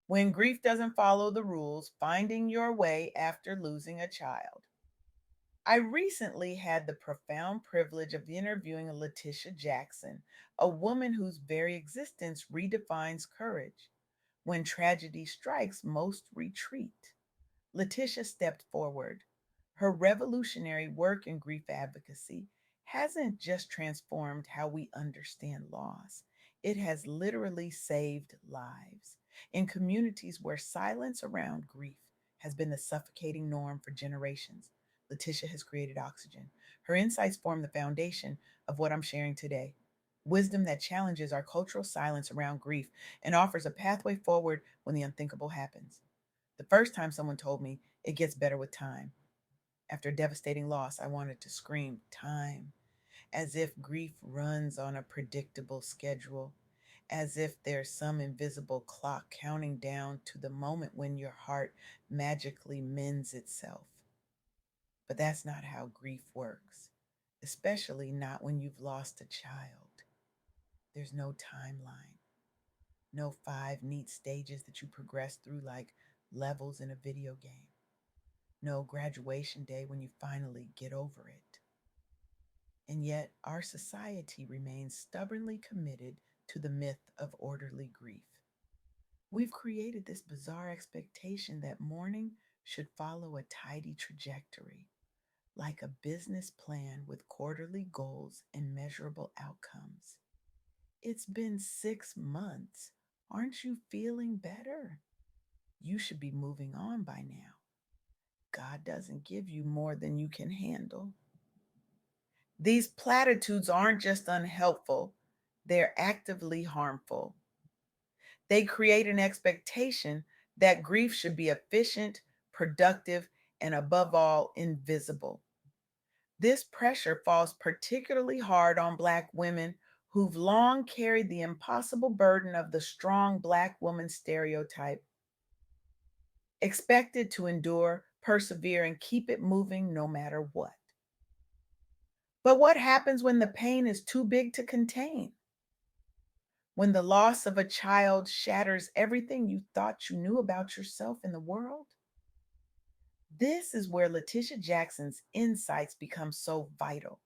When grief doesn't follow the rules, finding your way after losing a child. I recently had the profound privilege of interviewing Letitia Jackson, a woman whose very existence redefines courage. When tragedy strikes, most retreat. Letitia stepped forward. Her revolutionary work in grief advocacy hasn't just transformed how we understand loss, it has literally saved lives. In communities where silence around grief has been the suffocating norm for generations, Letitia has created oxygen. Her insights form the foundation of what I'm sharing today. Wisdom that challenges our cultural silence around grief and offers a pathway forward when the unthinkable happens. The first time someone told me it gets better with time, after a devastating loss, I wanted to scream, time, as if grief runs on a predictable schedule, as if there's some invisible clock counting down to the moment when your heart magically mends itself. But that's not how grief works, especially not when you've lost a child. There's no timeline, no five neat stages that you progress through like levels in a video game, no graduation day when you finally get over it. And yet, our society remains stubbornly committed to the myth of orderly grief. We've created this bizarre expectation that mourning should follow a tidy trajectory, like a business plan with quarterly goals and measurable outcomes. It's been 6 months. Aren't you feeling better? You should be moving on by now. God doesn't give you more than you can handle. These platitudes aren't just unhelpful, they're actively harmful. They create an expectation that grief should be efficient, productive, and above all, invisible. This pressure falls particularly hard on Black women who've long carried the impossible burden of the strong Black woman stereotype, expected to endure, persevere, and keep it moving no matter what. But what happens when the pain is too big to contain? When the loss of a child shatters everything you thought you knew about yourself and the world? This is where Letitia Jackson's insights become so vital.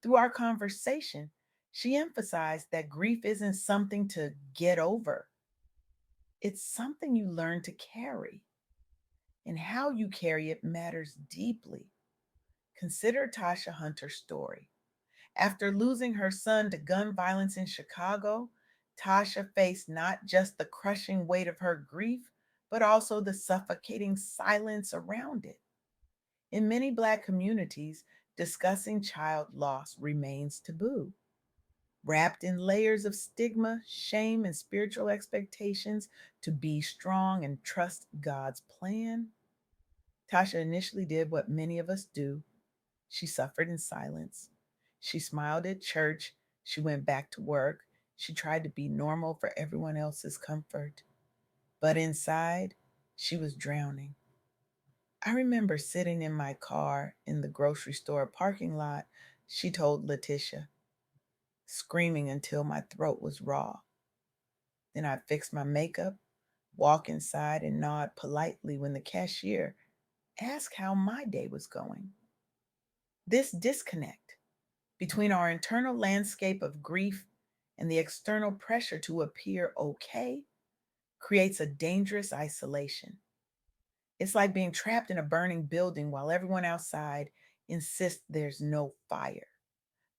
Through our conversation, she emphasized that grief isn't something to get over, it's something you learn to carry. And how you carry it matters deeply. Consider Tasha Hunter's story. After losing her son to gun violence in Chicago, Tasha faced not just the crushing weight of her grief, but also the suffocating silence around it. In many Black communities, discussing child loss remains taboo, wrapped in layers of stigma, shame, and spiritual expectations to be strong and trust God's plan. Tasha initially did what many of us do. She suffered in silence. She smiled at church. She went back to work. She tried to be normal for everyone else's comfort. But inside, she was drowning. I remember sitting in my car in the grocery store parking lot, she told Letitia, screaming until my throat was raw. Then I fixed my makeup, walk inside, and nod politely when the cashier asked how my day was going. This disconnect between our internal landscape of grief and the external pressure to appear okay creates a dangerous isolation. It's like being trapped in a burning building while everyone outside insists there's no fire.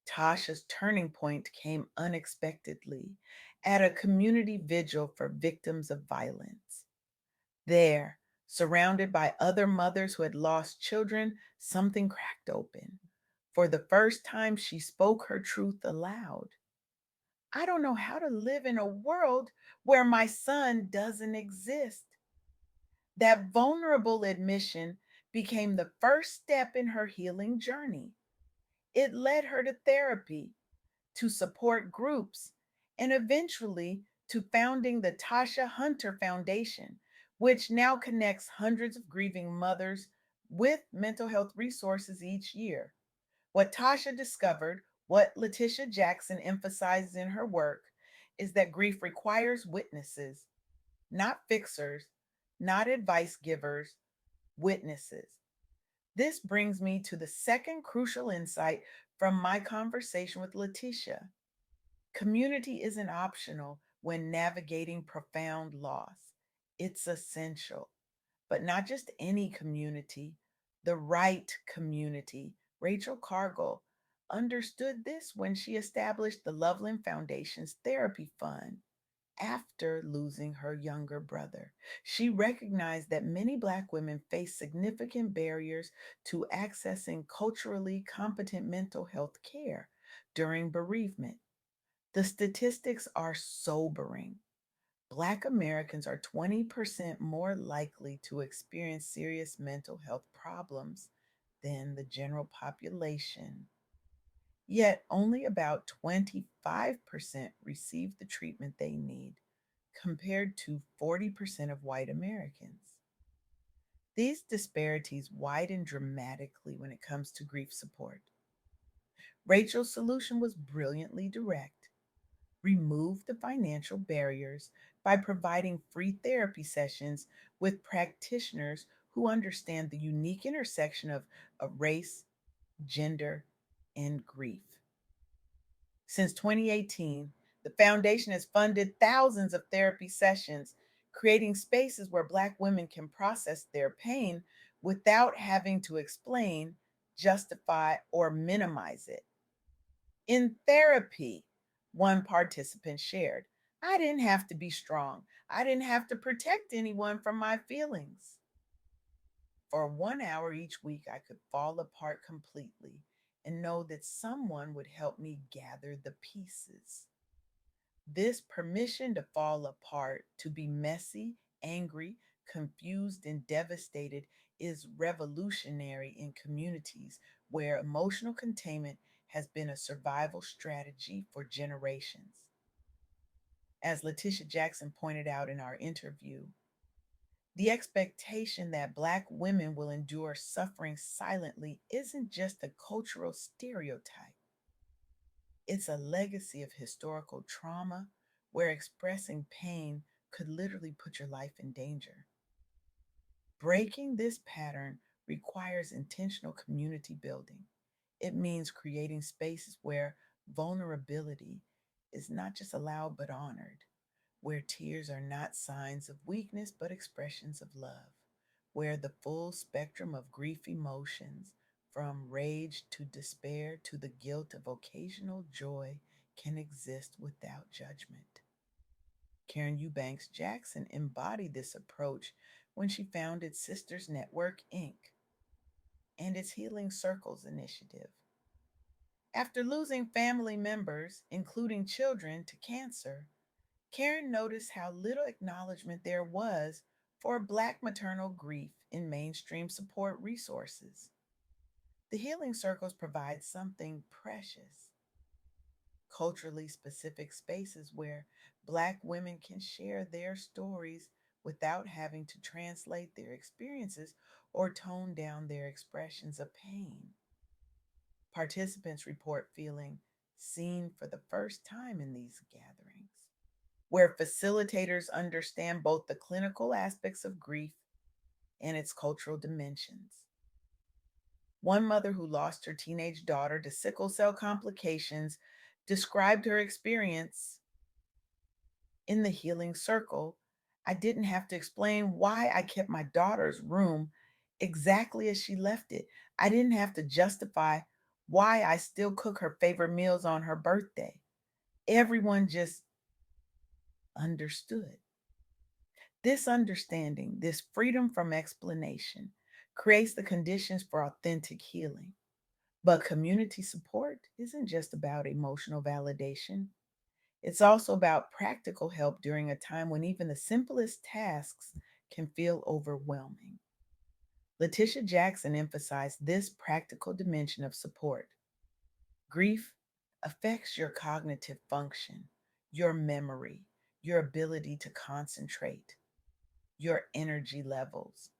Tasha's turning point came unexpectedly at a community vigil for victims of violence. There, surrounded by other mothers who had lost children, something cracked open. For the first time, she spoke her truth aloud. I don't know how to live in a world where my son doesn't exist. That vulnerable admission became the first step in her healing journey. It led her to therapy, to support groups, and eventually to founding the Tasha Hunter Foundation, which now connects hundreds of grieving mothers with mental health resources each year. What Tasha discovered, what Letitia Jackson emphasizes in her work, is that grief requires witnesses. not fixers, not advice givers, witnesses. This brings me to the second crucial insight from my conversation with Letitia. Community isn't optional when navigating profound loss, it's essential. But not just any community, the right community. Rachel Cargill understood this when she established the Loveland Foundation's Therapy Fund after losing her younger brother. She recognized that many Black women face significant barriers to accessing culturally competent mental health care during bereavement. The statistics are sobering. Black Americans are 20% more likely to experience serious mental health problems than the general population. Yet, only about 25% receive the treatment they need, compared to 40% of white Americans. These disparities widen dramatically when it comes to grief support. Rachel's solution was brilliantly direct: remove the financial barriers by providing free therapy sessions with practitioners who understand the unique intersection of race, gender, and grief. Since 2018, the foundation has funded thousands of therapy sessions, creating spaces where Black women can process their pain without having to explain, justify, or minimize it. In therapy, one participant shared, I didn't have to be strong. I didn't have to protect anyone from my feelings. For 1 hour each week, I could fall apart completely and know that someone would help me gather the pieces. This permission to fall apart, to be messy, angry, confused, and devastated is revolutionary in communities where emotional containment has been a survival strategy for generations. As Letitia Jackson pointed out in our interview, the expectation that Black women will endure suffering silently isn't just a cultural stereotype, it's a legacy of historical trauma where expressing pain could literally put your life in danger. Breaking this pattern requires intentional community building. It means creating spaces where vulnerability is not just allowed but honored, where tears are not signs of weakness but expressions of love, where the full spectrum of grief emotions, from rage to despair to the guilt of occasional joy, can exist without judgment. Karen Eubanks Jackson embodied this approach when she founded Sisters Network, Inc. and its Healing Circles initiative. After losing family members, including children, to cancer, Karen noticed how little acknowledgement there was for Black maternal grief in mainstream support resources. The Healing Circles provide something precious: culturally specific spaces where Black women can share their stories without having to translate their experiences or tone down their expressions of pain. Participants report feeling seen for the first time in these gatherings, where facilitators understand both the clinical aspects of grief and its cultural dimensions. One mother who lost her teenage daughter to sickle cell complications described her experience in the healing circle. I didn't have to explain why I kept my daughter's room exactly as she left it. I didn't have to justify why I still cook her favorite meals on her birthday. Everyone just understood. This understanding, this freedom from explanation, creates the conditions for authentic healing. But community support isn't just about emotional validation, it's also about practical help during a time when even the simplest tasks can feel overwhelming. Letitia Jackson emphasized this practical dimension of support. Grief affects your cognitive function, your memory, your ability to concentrate, your energy levels.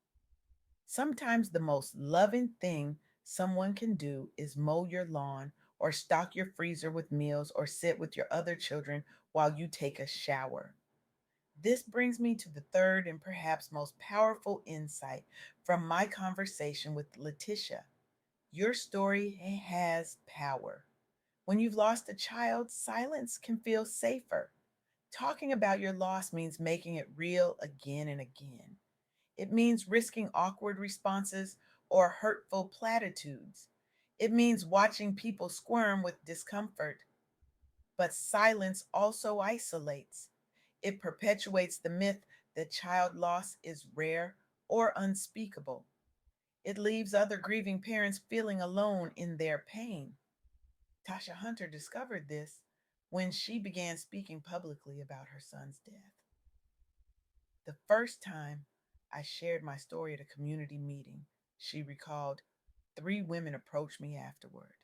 Sometimes the most loving thing someone can do is mow your lawn or stock your freezer with meals or sit with your other children while you take a shower. This brings me to the third and perhaps most powerful insight from my conversation with Letitia. Your story has power. When you've lost a child, silence can feel safer. Talking about your loss means making it real again and again. It means risking awkward responses or hurtful platitudes. It means watching people squirm with discomfort. But silence also isolates. It perpetuates the myth that child loss is rare or unspeakable. It leaves other grieving parents feeling alone in their pain. Tasha Hunter discovered this when she began speaking publicly about her son's death. The first time I shared my story at a community meeting, she recalled, 3 women approached me afterward.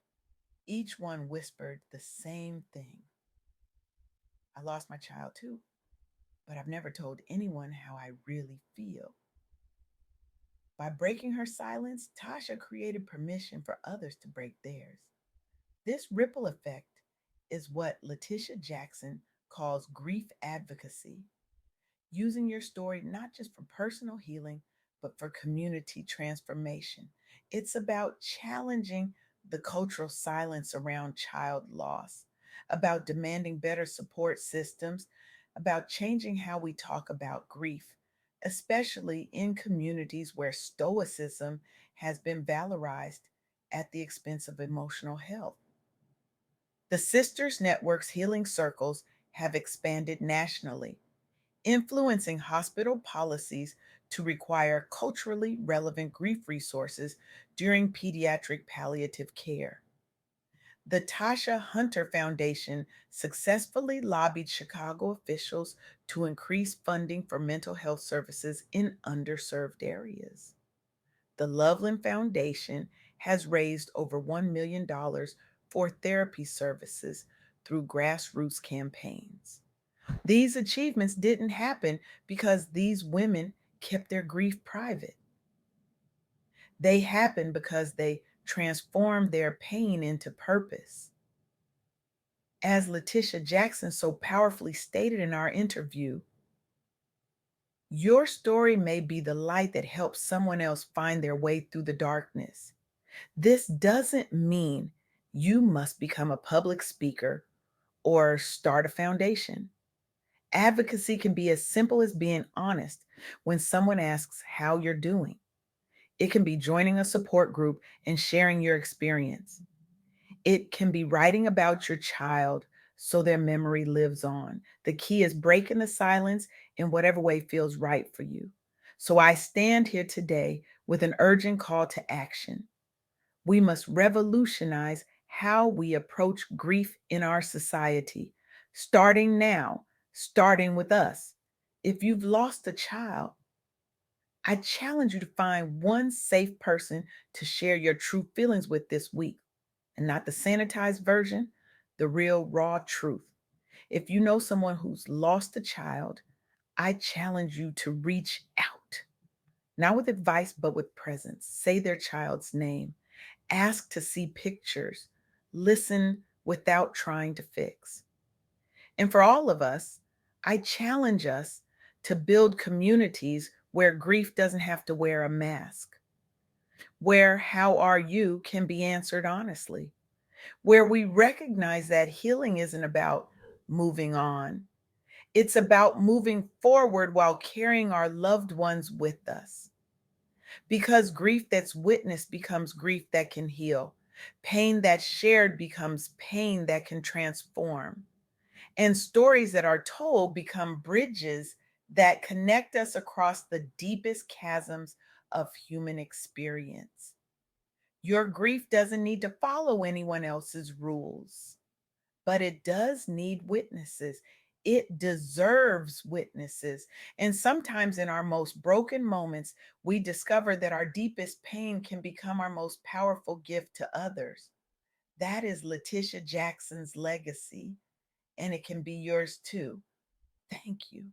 Each one whispered the same thing. I lost my child too, but I've never told anyone how I really feel. By breaking her silence, Tasha created permission for others to break theirs. This ripple effect is what Letitia Jackson calls grief advocacy, using your story not just for personal healing, but for community transformation. It's about challenging the cultural silence around child loss, about demanding better support systems, about changing how we talk about grief, especially in communities where stoicism has been valorized at the expense of emotional health. The Sisters Network's healing circles have expanded nationally, influencing hospital policies to require culturally relevant grief resources during pediatric palliative care. The Tasha Hunter Foundation successfully lobbied Chicago officials to increase funding for mental health services in underserved areas. The Loveland Foundation has raised over $1 million dollars for therapy services through grassroots campaigns. These achievements didn't happen because these women kept their grief private. They happened because they transformed their pain into purpose. As Letitia Jackson so powerfully stated in our interview, your story may be the light that helps someone else find their way through the darkness. This doesn't mean you must become a public speaker or start a foundation. Advocacy can be as simple as being honest when someone asks how you're doing. It can be joining a support group and sharing your experience. It can be writing about your child so their memory lives on. The key is breaking the silence in whatever way feels right for you. So I stand here today with an urgent call to action. We must revolutionize how we approach grief in our society, starting now, starting with us. If you've lost a child, I challenge you to find one safe person to share your true feelings with this week, and not the sanitized version, the real, raw truth. If you know someone who's lost a child, I challenge you to reach out, not with advice, but with presence. Say their child's name. Ask to see pictures. Listen without trying to fix. And for all of us, I challenge us to build communities where grief doesn't have to wear a mask, where how are you can be answered honestly, where we recognize that healing isn't about moving on, it's about moving forward while carrying our loved ones with us. Because grief that's witnessed becomes grief that can heal. Pain that's shared becomes pain that can transform. And stories that are told become bridges that connect us across the deepest chasms of human experience. Your grief doesn't need to follow anyone else's rules, but it does need witnesses. It deserves witnesses. And sometimes in our most broken moments, we discover that our deepest pain can become our most powerful gift to others. That is Letitia Jackson's legacy, and it can be yours too. Thank you.